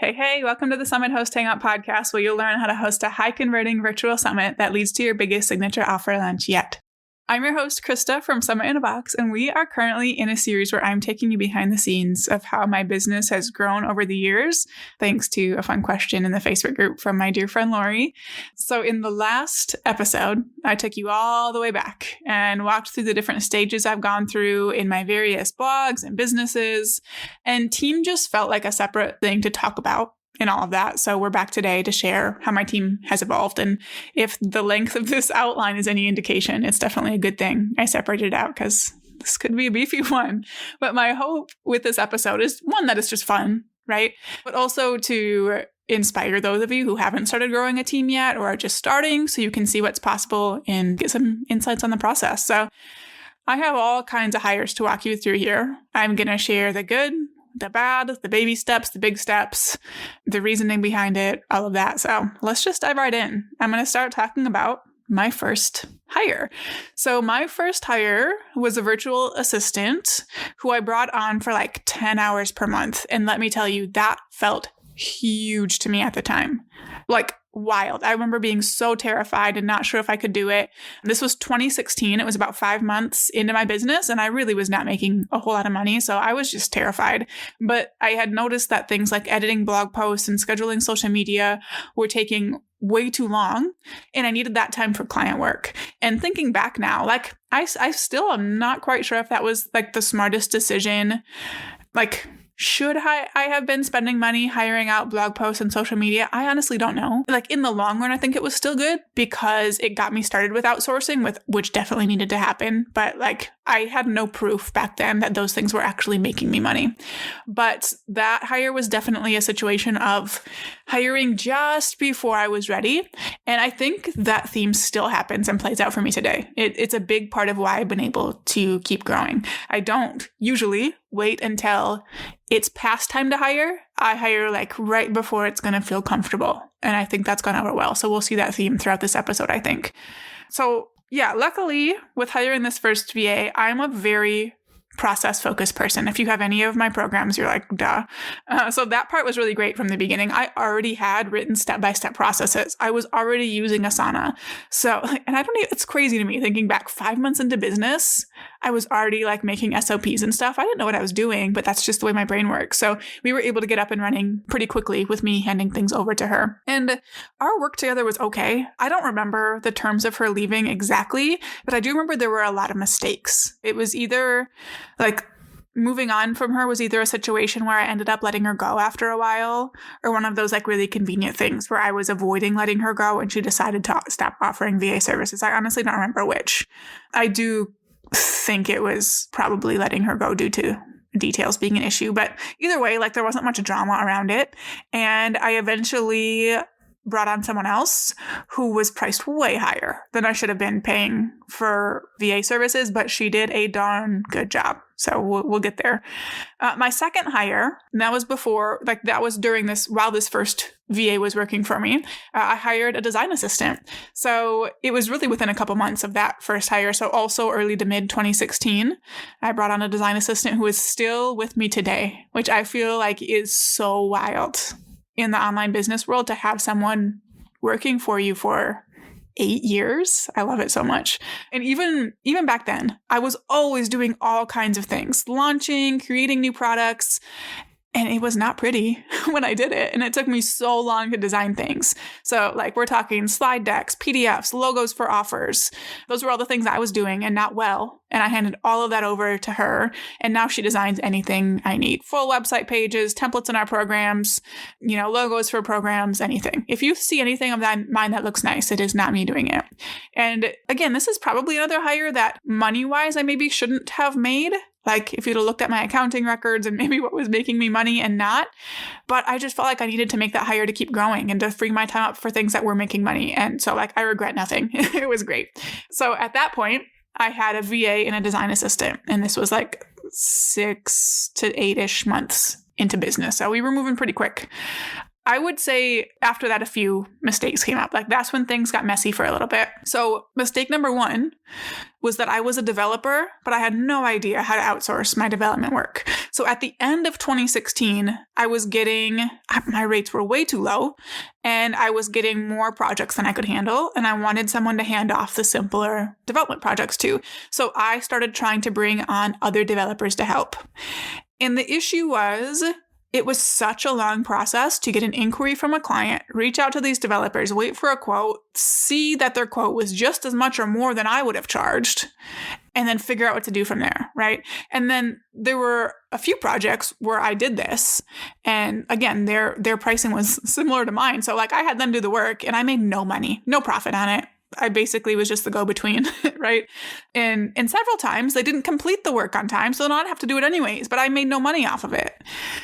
Hey, welcome to the Summit Host Hangout podcast, where you'll learn how to host a high-converting virtual summit that leads to your biggest signature offer launch yet. I'm your host, Krista from Summit in a Box, and we are currently in a series where I'm taking you behind the scenes of how my business has grown over the years, thanks to a fun question in the Facebook group from my dear friend, Lori. So in the last episode, I took you all the way back and walked through the different stages I've gone through in my various blogs and businesses, and team just felt like a separate thing to talk about and all of that. So we're back today to share how my team has evolved. And if the length of this outline is any indication, it's definitely a good thing I separated it out because this could be a beefy one. But my hope with this episode is one, that it's just fun, right? But also to inspire those of you who haven't started growing a team yet or are just starting so you can see what's possible and get some insights on the process. So I have all kinds of hires to walk you through here. I'm going to share the good, the bad, the baby steps, the big steps, the reasoning behind it, all of that. So let's just dive right in. I'm going to start talking about my first hire. So my first hire was a virtual assistant who I brought on for like 10 hours per month. And let me tell you, that felt huge to me at the time. Like wild. I remember being so terrified and not sure if I could do it. This was 2016. It was about 5 months into my business and I really was not making a whole lot of money. So I was just terrified. But I had noticed that things like editing blog posts and scheduling social media were taking way too long. And I needed that time for client work. And thinking back now, like I still am not quite sure if that was like the smartest decision. Like, should I have been spending money hiring out blog posts and social media? I honestly don't know. Like in the long run, I think it was still good because it got me started with outsourcing, which definitely needed to happen. But like I had no proof back then that those things were actually making me money. But that hire was definitely a situation of hiring just before I was ready. And I think that theme still happens and plays out for me today. It's a big part of why I've been able to keep growing. I don't usually wait until it's past time to hire. I hire like right before it's going to feel comfortable. And I think that's gone over well. So we'll see that theme throughout this episode, I think. So yeah, luckily with hiring this first VA, I'm a very process-focused person. If you have any of my programs, you're like, duh. So that part was really great from the beginning. I already had written step-by-step processes. I was already using Asana. So, and it's crazy to me thinking back 5 months into business, I was already like making SOPs and stuff. I didn't know what I was doing, but that's just the way my brain works. So we were able to get up and running pretty quickly with me handing things over to her. And our work together was okay. I don't remember the terms of her leaving exactly, but I do remember there were a lot of mistakes. It was either like moving on from her was either a situation where I ended up letting her go after a while or one of those like really convenient things where I was avoiding letting her go and she decided to stop offering VA services. I honestly don't remember which. I do think it was probably letting her go due to details being an issue, but either way, like there wasn't much drama around it. And I eventually brought on someone else who was priced way higher than I should have been paying for VA services, but she did a darn good job. So we'll get there. My second hire, and that was before, like that was during this, while this first VA was working for me, I hired a design assistant. So it was really within a couple months of that first hire. So also early to mid 2016, I brought on a design assistant who is still with me today, which I feel like is so wild in the online business world to have someone working for you for 8 years. I love it so much. And even back then, I was always doing all kinds of things, launching, creating new products. And it was not pretty when I did it. And it took me so long to design things. So like we're talking slide decks, PDFs, logos for offers. Those were all the things I was doing and not well. And I handed all of that over to her. And now she designs anything I need. Full website pages, templates in our programs, logos for programs, anything. If you see anything of mine that looks nice, it is not me doing it. And again, this is probably another hire that money-wise I maybe shouldn't have made. Like if you'd have looked at my accounting records and maybe what was making me money and not, but I just felt like I needed to make that hire to keep growing and to free my time up for things that were making money. And so like I regret nothing. It was great. So at that point, I had a VA and a design assistant, and this was like 6 to 8-ish months into business. So we were moving pretty quick. I would say after that, a few mistakes came up. Like that's when things got messy for a little bit. So mistake number one was that I was a developer, but I had no idea how to outsource my development work. So at the end of 2016, my rates were way too low and I was getting more projects than I could handle. And I wanted someone to hand off the simpler development projects to. So I started trying to bring on other developers to help. And the issue was, it was such a long process to get an inquiry from a client, reach out to these developers, wait for a quote, see that their quote was just as much or more than I would have charged, and then figure out what to do from there, right? And then there were a few projects where I did this. And again, their pricing was similar to mine. So like I had them do the work and I made no money, no profit on it. I basically was just the go-between, right? And several times they didn't complete the work on time, so then I'd have to do it anyways, but I made no money off of it.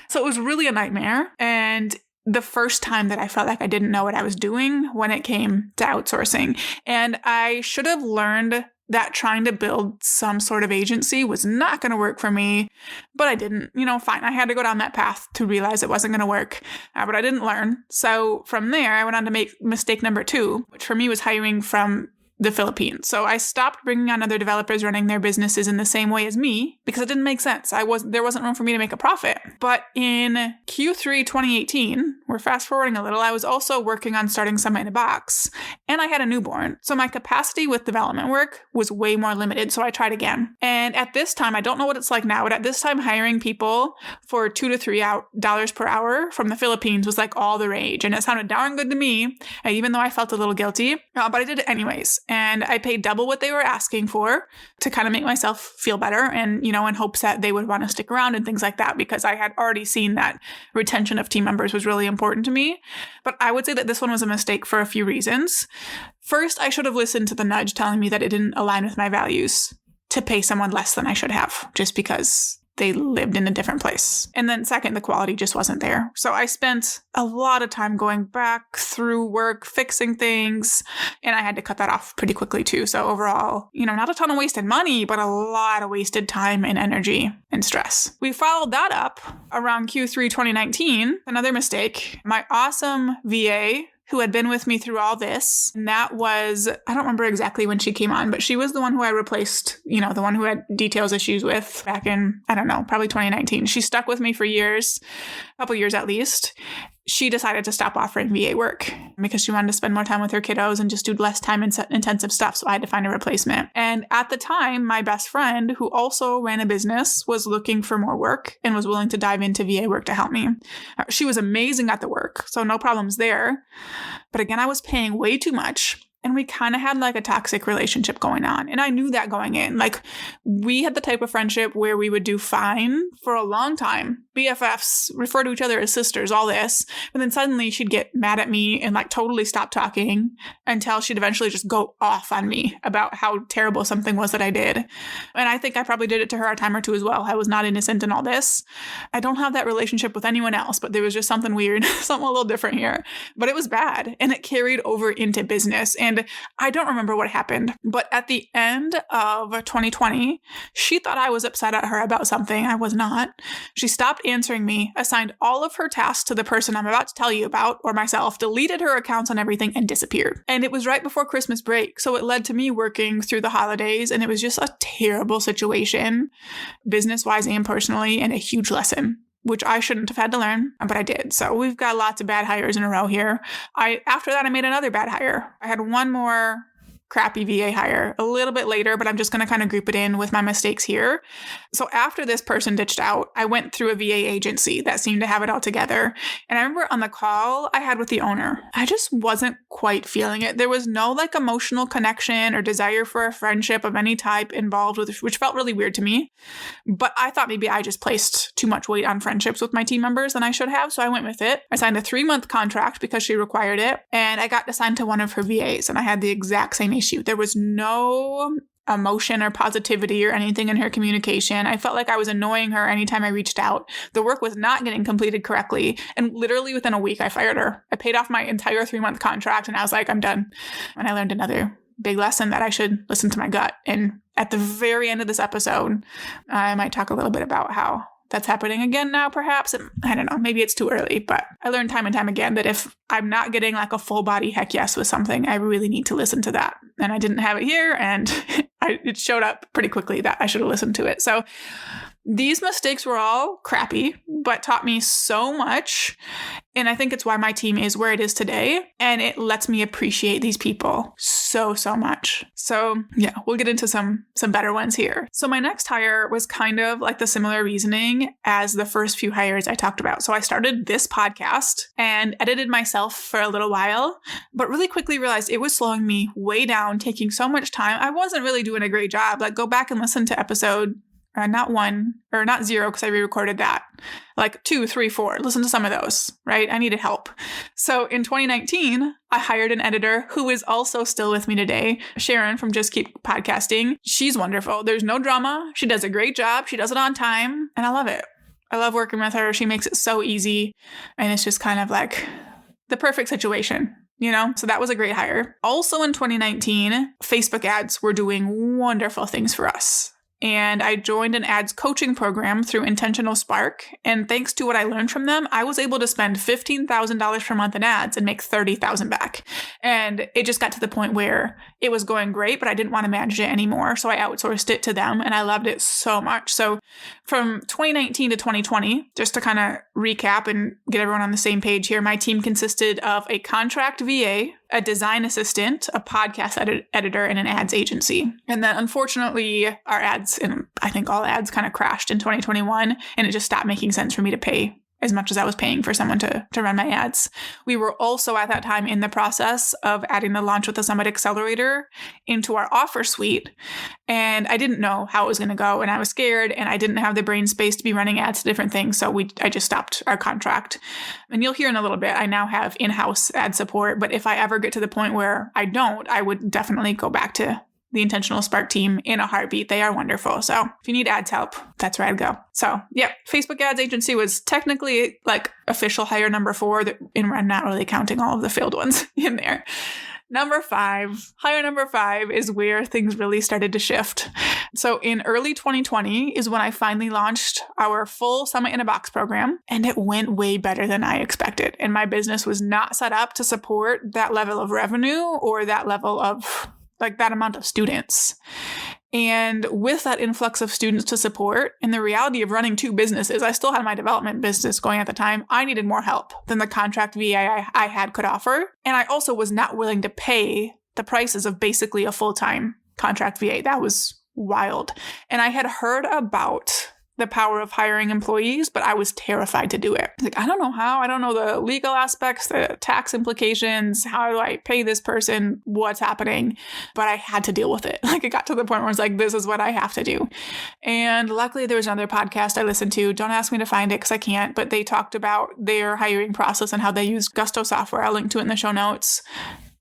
So it was really a nightmare. And the first time that I felt like I didn't know what I was doing when it came to outsourcing. And I should have learned that trying to build some sort of agency was not going to work for me, but I didn't. Fine. I had to go down that path to realize it wasn't going to work, but I didn't learn. So from there, I went on to make mistake number two, which for me was hiring from the Philippines. So I stopped bringing on other developers running their businesses in the same way as me because it didn't make sense. There wasn't room for me to make a profit. But in Q3 2018, we're fast forwarding a little, I was also working on starting Summit in a Box and I had a newborn. So my capacity with development work was way more limited. So I tried again. And at this time, I don't know what it's like now, but at this time, hiring people for $2 to $3 per hour from the Philippines was like all the rage. And it sounded darn good to me, even though I felt a little guilty, but I did it anyways. And I paid double what they were asking for to kind of make myself feel better and, in hopes that they would want to stick around and things like that, because I had already seen that retention of team members was really important to me. But I would say that this one was a mistake for a few reasons. First, I should have listened to the nudge telling me that it didn't align with my values to pay someone less than I should have just because they lived in a different place. And then second, the quality just wasn't there. So I spent a lot of time going back through work, fixing things, and I had to cut that off pretty quickly too. So overall, not a ton of wasted money, but a lot of wasted time and energy and stress. We followed that up around Q3 2019, another mistake. My awesome VA who had been with me through all this. And that was, I don't remember exactly when she came on, but she was the one who I replaced, the one who had details issues with back in, probably 2019. She stuck with me for years, a couple years at least. She decided to stop offering VA work because she wanted to spend more time with her kiddos and just do less time intensive stuff. So I had to find a replacement. And at the time, my best friend, who also ran a business, was looking for more work and was willing to dive into VA work to help me. She was amazing at the work, so no problems there. But again, I was paying way too much. And we kind of had like a toxic relationship going on. And I knew that going in. Like we had the type of friendship where we would do fine for a long time. BFFs, refer to each other as sisters, all this. But then suddenly she'd get mad at me and like totally stop talking until she'd eventually just go off on me about how terrible something was that I did. And I think I probably did it to her a time or two as well. I was not innocent in all this. I don't have that relationship with anyone else, but there was just something weird, something a little different here. But it was bad. And it carried over into business. And I don't remember what happened, but at the end of 2020, she thought I was upset at her about something. I was not. She stopped answering me, assigned all of her tasks to the person I'm about to tell you about, or myself, deleted her accounts on everything, and disappeared. And it was right before Christmas break, so it led to me working through the holidays, and it was just a terrible situation, business-wise and personally, and a huge lesson, which I shouldn't have had to learn, but I did. So we've got lots of bad hires in a row here. After that, I made another bad hire. I had one more crappy VA hire a little bit later, but I'm just going to kind of group it in with my mistakes here. So after this person ditched out, I went through a VA agency that seemed to have it all together. And I remember on the call I had with the owner, I just wasn't quite feeling it. There was no like emotional connection or desire for a friendship of any type involved with, which felt really weird to me. But I thought maybe I just placed too much weight on friendships with my team members than I should have. So I went with it. I signed a 3-month contract because she required it. And I got assigned to one of her VAs and I had the exact same issue. There was no emotion or positivity or anything in her communication. I felt like I was annoying her anytime I reached out. The work was not getting completed correctly. And literally within a week, I fired her. I paid off my entire 3-month contract and I was like, I'm done. And I learned another big lesson that I should listen to my gut. And at the very end of this episode, I might talk a little bit about how that's happening again now, perhaps. I don't know. Maybe it's too early, but I learned time and time again that if I'm not getting like a full body heck yes with something, I really need to listen to that. And I didn't have it here, and it showed up pretty quickly that I should have listened to it. So these mistakes were all crappy, but taught me so much. And I think it's why my team is where it is today. And it lets me appreciate these people so much. So yeah, we'll get into some better ones here. So my next hire was kind of like the similar reasoning as the first few hires I talked about. So I started this podcast and edited myself for a little while, but really quickly realized it was slowing me way down, taking so much time. I wasn't really doing a great job. Like, go back and listen to episode not 1 or not 0, because I re-recorded that. Like 2, 3, 4. Listen to some of those, right? I needed help. So in 2019, I hired an editor who is also still with me today, Sharon from Just Keep Podcasting. She's wonderful. There's no drama. She does a great job. She does it on time, and I love it. I love working with her. She makes it so easy, and it's just kind of like the perfect situation. So that was a great hire. Also in 2019, Facebook ads were doing wonderful things for us. And I joined an ads coaching program through Intentional Spark. And thanks to what I learned from them, I was able to spend $15,000 per month in ads and make $30,000 back. And it just got to the point where it was going great, but I didn't want to manage it anymore. So I outsourced it to them, and I loved it so much. So from 2019 to 2020, just to kind of recap and get everyone on the same page here, my team consisted of a contract VA, a design assistant, a podcast editor, and an ads agency. And then unfortunately, our ads, and I think all ads, kind of crashed in 2021, and it just stopped making sense for me to pay as much as I was paying for someone to run my ads. We were also at that time in the process of adding the Launch with the Summit Accelerator into our offer suite. And I didn't know how it was going to go, and I was scared, and I didn't have the brain space to be running ads to different things. So I just stopped our contract. And you'll hear in a little bit, I now have in-house ad support. But if I ever get to the point where I don't, I would definitely go back to the Intentional Spark team in a heartbeat. They are wonderful. So if you need ads help, that's where I'd go. So yeah, Facebook ads agency was technically like official hire number 4, and I'm not really counting all of the failed ones in there. Number 5, hire number 5 is where things really started to shift. So in early 2020 is when I finally launched our full Summit in a Box program, and it went way better than I expected. And my business was not set up to support that level of revenue or that level of like that amount of students. And with that influx of students to support and the reality of running 2 businesses, I still had my development business going at the time. I needed more help than the contract VA I had could offer. And I also was not willing to pay the prices of basically a full-time contract VA. That was wild. And I had heard about the power of hiring employees, but I was terrified to do it. Like, I don't know how. I don't know the legal aspects, the tax implications. How do I pay this person? What's happening? But I had to deal with it. Like, it got to the point where I was like, this is what I have to do. And luckily, there was another podcast I listened to. Don't ask me to find it because I can't, but they talked about their hiring process and how they use Gusto software. I'll link to it in the show notes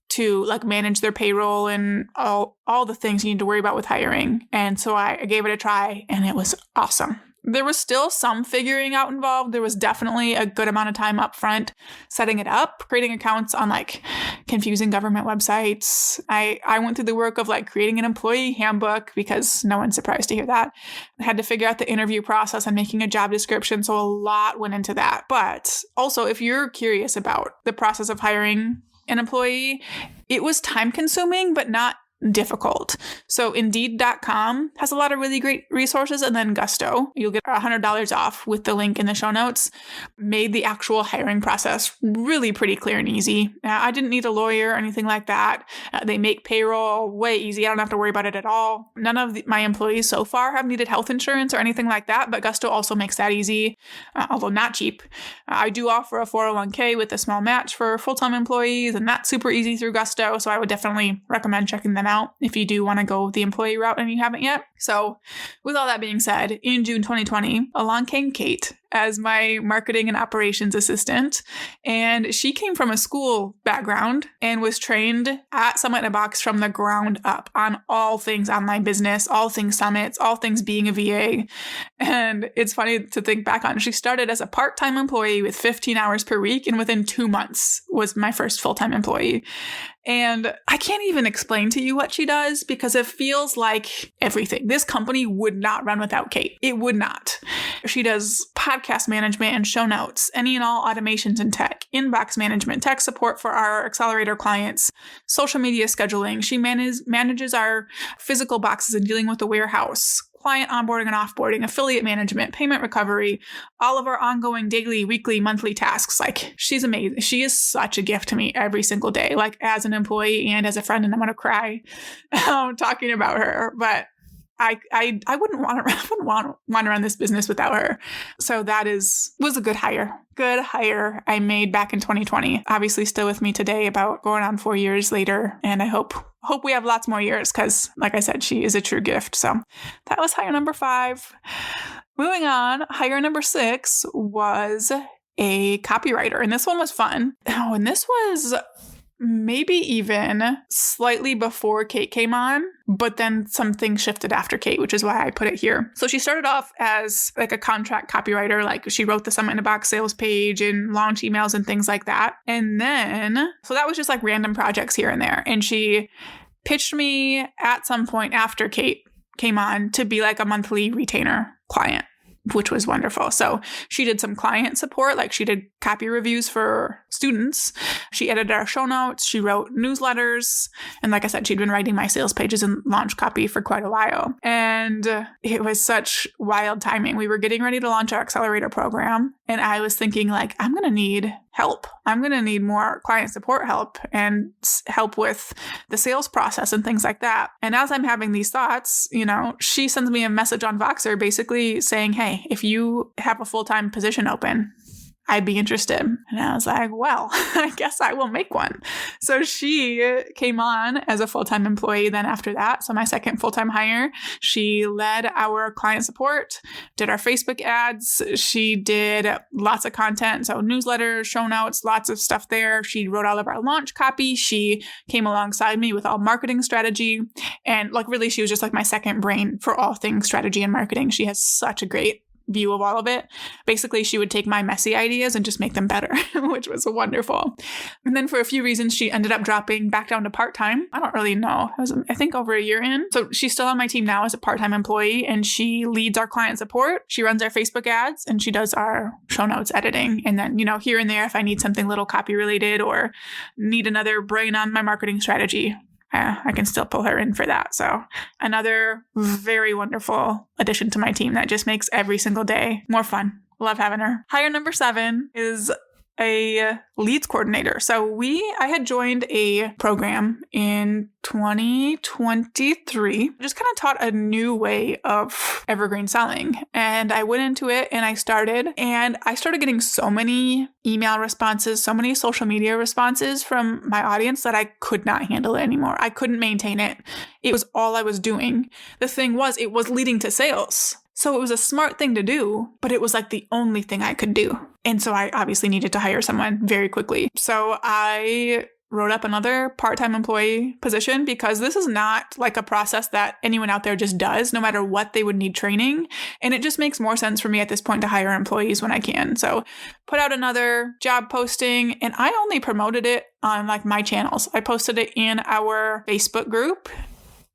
to like manage their payroll and all the things you need to worry about with hiring. And so I gave it a try, and it was awesome. There was still some figuring out involved. There was definitely a good amount of time up front setting it up, creating accounts on like confusing government websites. I went through the work of like creating an employee handbook, because no one's surprised to hear that. I had to figure out the interview process and making a job description. So a lot went into that. But also, if you're curious about the process of hiring an employee, it was time consuming, but not difficult. So Indeed.com has a lot of really great resources, and then Gusto, you'll get $100 off with the link in the show notes, made the actual hiring process really pretty clear and easy. I didn't need a lawyer or anything like that. They make payroll way easy. I don't have to worry about it at all. None of my employees so far have needed health insurance or anything like that, but Gusto also makes that easy, although not cheap. I do offer a 401k with a small match for full-time employees, and that's super easy through Gusto. So I would definitely recommend checking them out if you do want to go the employee route and you haven't yet. So with all that being said, in June 2020, along came Kate as my marketing and operations assistant. And she came from a school background and was trained at Summit in a Box from the ground up on all things online business, all things summits, all things being a VA. And it's funny to think back on. She started as a part-time employee with 15 hours per week, and within 2 months was my first full-time employee. And I can't even explain to you what she does, because it feels like everything. This company would not run without Kate. It would not. She does podcast management and show notes, any and all automations in tech, inbox management, tech support for our accelerator clients, social media scheduling. She manages our physical boxes and dealing with the warehouse, client onboarding and offboarding, affiliate management, payment recovery, all of our ongoing daily, weekly, monthly tasks. Like, she's amazing. She is such a gift to me every single day, like as an employee and as a friend. And I'm going to cry talking about her, but I wouldn't want to run this business without her. So that was a good hire I made back in 2020. Obviously still with me today, about going on 4 years later. And I hope we have lots more years because, like I said, she is a true gift. So that was hire number 5. Moving on, hire number 6 was a copywriter. And this one was fun. Oh, and this was maybe even slightly before Kate came on, but then something shifted after Kate, which is why I put it here. So she started off as like a contract copywriter, like she wrote the Summit in a Box sales page and launch emails and things like that. And then, so that was just like random projects here and there. And she pitched me at some point after Kate came on to be like a monthly retainer client, which was wonderful. So she did some client support, like she did copy reviews for students. She edited our show notes. She wrote newsletters. And like I said, she'd been writing my sales pages and launch copy for quite a while. And it was such wild timing. We were getting ready to launch our accelerator program. And I was thinking, like, I'm going to need help. I'm going to need more client support help and help with the sales process and things like that. And as I'm having these thoughts, she sends me a message on Voxer basically saying, hey, if you have a full-time position open, I'd be interested. And I was like, well, I guess I will make one. So she came on as a full-time employee then after that. So my second full-time hire, she led our client support, did our Facebook ads. She did lots of content. So newsletters, show notes, lots of stuff there. She wrote all of our launch copy. She came alongside me with all marketing strategy. And like, really, she was just like my second brain for all things strategy and marketing. She has such a great view of all of it. Basically, she would take my messy ideas and just make them better, which was wonderful. And then for a few reasons, she ended up dropping back down to part-time. I don't really know. I think over a year in. So she's still on my team now as a part-time employee, and she leads our client support. She runs our Facebook ads, and she does our show notes editing. And then, here and there, if I need something little copy related or need another brain on my marketing strategy, I can still pull her in for that. So another very wonderful addition to my team that just makes every single day more fun. Love having her. Hire number 7 is a leads coordinator. So I had joined a program in 2023, just kind of taught a new way of evergreen selling. And I went into it and I started getting so many email responses, so many social media responses from my audience that I could not handle it anymore. I couldn't maintain it. It was all I was doing. The thing was, it was leading to sales. So it was a smart thing to do, but it was like the only thing I could do. And so I obviously needed to hire someone very quickly. So I wrote up another part-time employee position because this is not like a process that anyone out there just does, no matter what they would need training. And it just makes more sense for me at this point to hire employees when I can. So put out another job posting, and I only promoted it on like my channels. I posted it in our Facebook group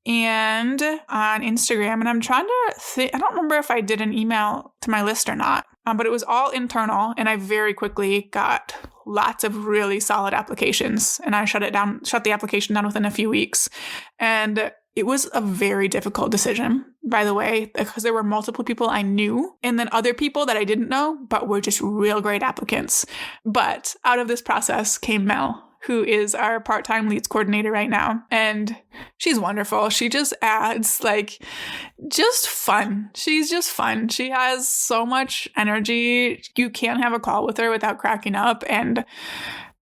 and on Instagram. And I'm trying to think, I don't remember if I did an email to my list or not, but it was all internal. And I very quickly got lots of really solid applications, and I shut the application down within a few weeks. And it was a very difficult decision, by the way, because there were multiple people I knew and then other people that I didn't know, but were just real great applicants. But out of this process came Mel, who is our part-time leads coordinator right now. And she's wonderful. She just adds just fun. She's just fun. She has so much energy. You can't have a call with her without cracking up. And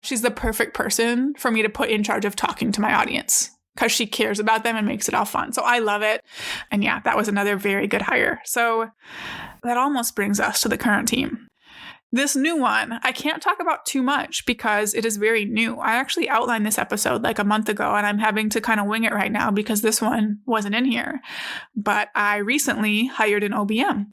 she's the perfect person for me to put in charge of talking to my audience because she cares about them and makes it all fun. So I love it. And yeah, that was another very good hire. So that almost brings us to the current team. This new one, I can't talk about too much because it is very new. I actually outlined this episode like a month ago, and I'm having to kind of wing it right now because this one wasn't in here. But I recently hired an OBM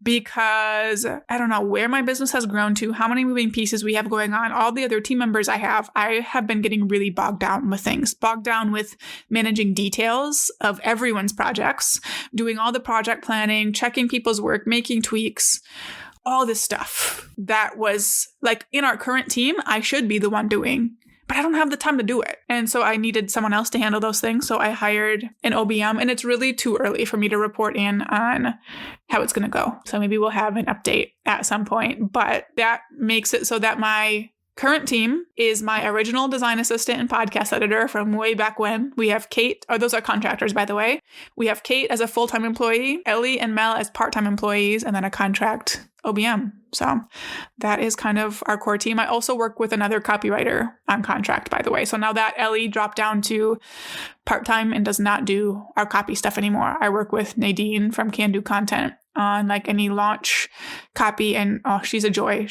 because I don't know where my business has grown to, how many moving pieces we have going on, all the other team members I have been getting really bogged down with things, bogged down with managing details of everyone's projects, doing all the project planning, checking people's work, making tweaks, all this stuff that was like in our current team, I should be the one doing, but I don't have the time to do it. And so I needed someone else to handle those things. So I hired an OBM, and it's really too early for me to report in on how it's going to go. So maybe we'll have an update at some point, but that makes it so that my current team is my original design assistant and podcast editor from way back when. We have Kate, those are contractors, by the way. We have Kate as a full-time employee, Ellie and Mel as part-time employees, and then a contract OBM. So that is kind of our core team. I also work with another copywriter on contract, by the way. So now that Ellie dropped down to part-time and does not do our copy stuff anymore, I work with Nadine from Can Do Content on like any launch copy, and she's a joy.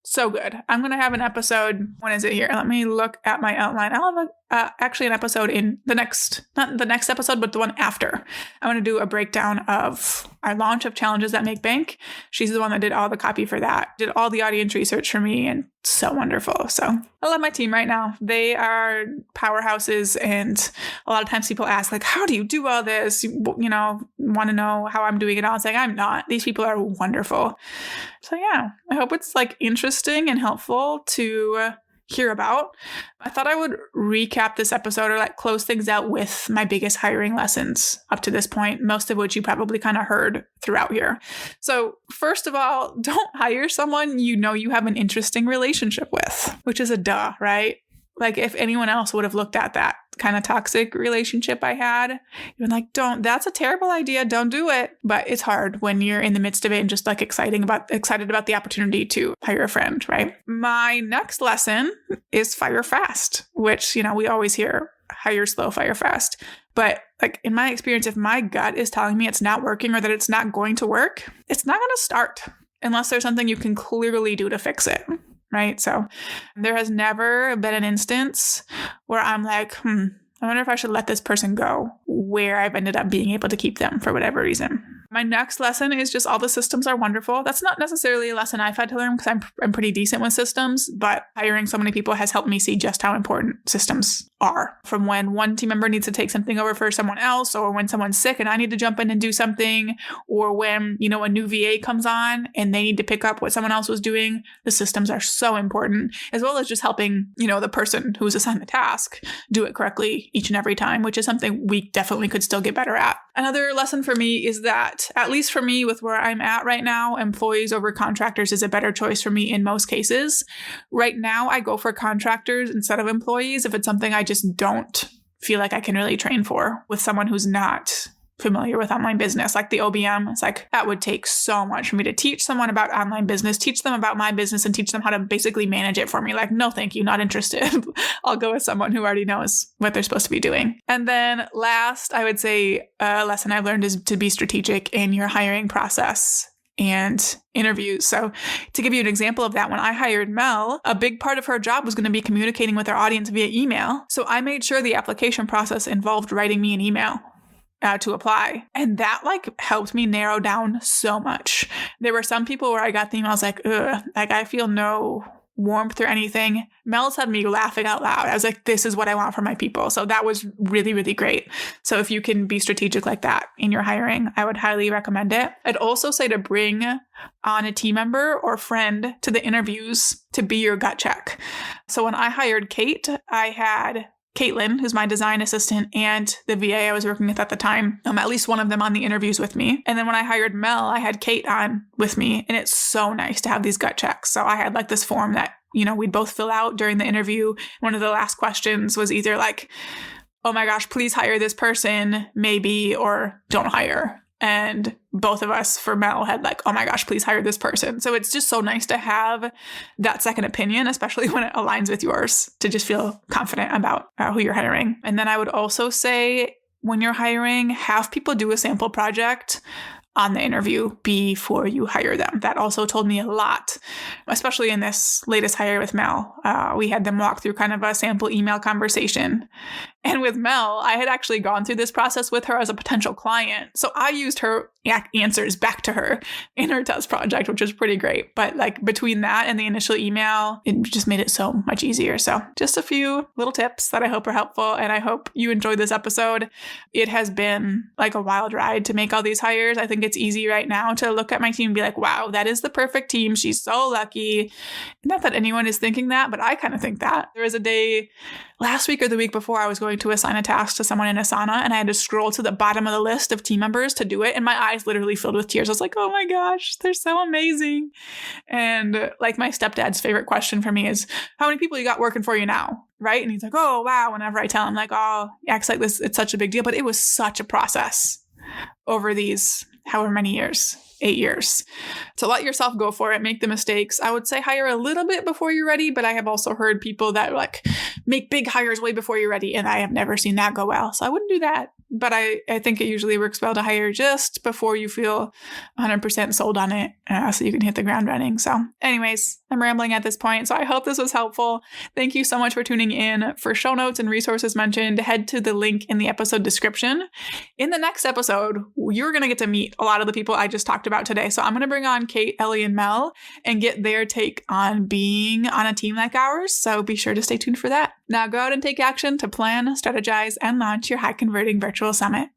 So good. I'm going to have an episode. When is it here? Let me look at my outline. I'll have actually an episode in not the next episode, but the one after. I'm going to do a breakdown of our launch of Challenges That Make Bank. She's the one that did all the copy for that, did all the audience research for me, and so wonderful. So I love my team right now. They are powerhouses. And a lot of times people ask, like, how do you do all this? Want to know how I'm doing it all. It's like, I'm not. These people are wonderful. So yeah, I hope it's like interesting and helpful to hear about. I thought I would recap this episode or like close things out with my biggest hiring lessons up to this point, most of which you probably kind of heard throughout here. So first of all, don't hire someone you know you have an interesting relationship with, which is a duh, right? Like if anyone else would have looked at that kind of toxic relationship I had, you're like, that's a terrible idea. Don't do it. But it's hard when you're in the midst of it and just like excited about the opportunity to hire a friend, right? My next lesson is fire fast, which, we always hear hire slow, fire fast. But like in my experience, if my gut is telling me it's not working or that it's not going to work, it's not going to start unless there's something you can clearly do to fix it. Right? So there has never been an instance where I'm like, I wonder if I should let this person go, where I've ended up being able to keep them for whatever reason. My next lesson is just all the systems are wonderful. That's not necessarily a lesson I've had to learn because I'm pretty decent with systems, but hiring so many people has helped me see just how important systems are. From when one team member needs to take something over for someone else, or when someone's sick and I need to jump in and do something, or when, a new VA comes on and they need to pick up what someone else was doing, the systems are so important, as well as just helping, the person who's assigned the task do it correctly each and every time, which is something we definitely could still get better at. Another lesson for me is that, at least for me with where I'm at right now, employees over contractors is a better choice for me in most cases. Right now, I go for contractors instead of employees if it's something I just don't feel like I can really train for with someone who's not familiar with online business, like the OBM. It's like, that would take so much for me to teach someone about online business, teach them about my business, and teach them how to basically manage it for me. Like, no, thank you, not interested. I'll go with someone who already knows what they're supposed to be doing. And then last, I would say a lesson I've learned is to be strategic in your hiring process and interviews. So to give you an example of that, when I hired Mel, a big part of her job was going to be communicating with our audience via email. So I made sure the application process involved writing me an email to apply. And that helped me narrow down so much. There were some people where I got the emails like, I feel no warmth or anything. Mel's had me laughing out loud. I was like, this is what I want for my people. So that was really, really great. So if you can be strategic like that in your hiring, I would highly recommend it. I'd also say to bring on a team member or friend to the interviews to be your gut check. So when I hired Kate, I had Caitlin, who's my design assistant, and the VA I was working with at the time, at least one of them on the interviews with me. And then when I hired Mel, I had Kate on with me, and it's so nice to have these gut checks. So I had this form that, we'd both fill out during the interview. One of the last questions was either like, oh my gosh, please hire this person, maybe, or don't hire. And both of us for Mel had oh my gosh, please hire this person. So it's just so nice to have that second opinion, especially when it aligns with yours, to just feel confident about who you're hiring. And then I would also say when you're hiring, have people do a sample project on the interview before you hire them. That also told me a lot, especially in this latest hire with Mel. We had them walk through kind of a sample email conversation. And with Mel, I had actually gone through this process with her as a potential client. So I used her answers back to her in her test project, which was pretty great. But like between that and the initial email, it just made it so much easier. So just a few little tips that I hope are helpful. And I hope you enjoyed this episode. It has been like a wild ride to make all these hires. I think it's easy right now to look at my team and be like, wow, that is the perfect team. She's so lucky. Not that anyone is thinking that, but I kind of think that. There was a day last week or the week before I was going to assign a task to someone in Asana, and I had to scroll to the bottom of the list of team members to do it. And my eyes literally filled with tears. I was like, oh my gosh, they're so amazing. And like my stepdad's favorite question for me is, how many people you got working for you now? Right? And he's like, oh, wow. Whenever I tell him like, oh, he acts like this, it's such a big deal. But it was such a process over these however many years. 8 years. So let yourself go for it. Make the mistakes. I would say hire a little bit before you're ready, but I have also heard people that like make big hires way before you're ready. And I have never seen that go well. So I wouldn't do that. But I think it usually works well to hire just before you feel 100% sold on it so you can hit the ground running. So anyways, I'm rambling at this point. So I hope this was helpful. Thank you so much for tuning in. For show notes and resources mentioned, head to the link in the episode description. In the next episode, you're going to get to meet a lot of the people I just talked about today. So I'm going to bring on Kate, Ellie, and Mel and get their take on being on a team like ours. So be sure to stay tuned for that. Now go out and take action to plan, strategize, and launch your high converting virtual summit.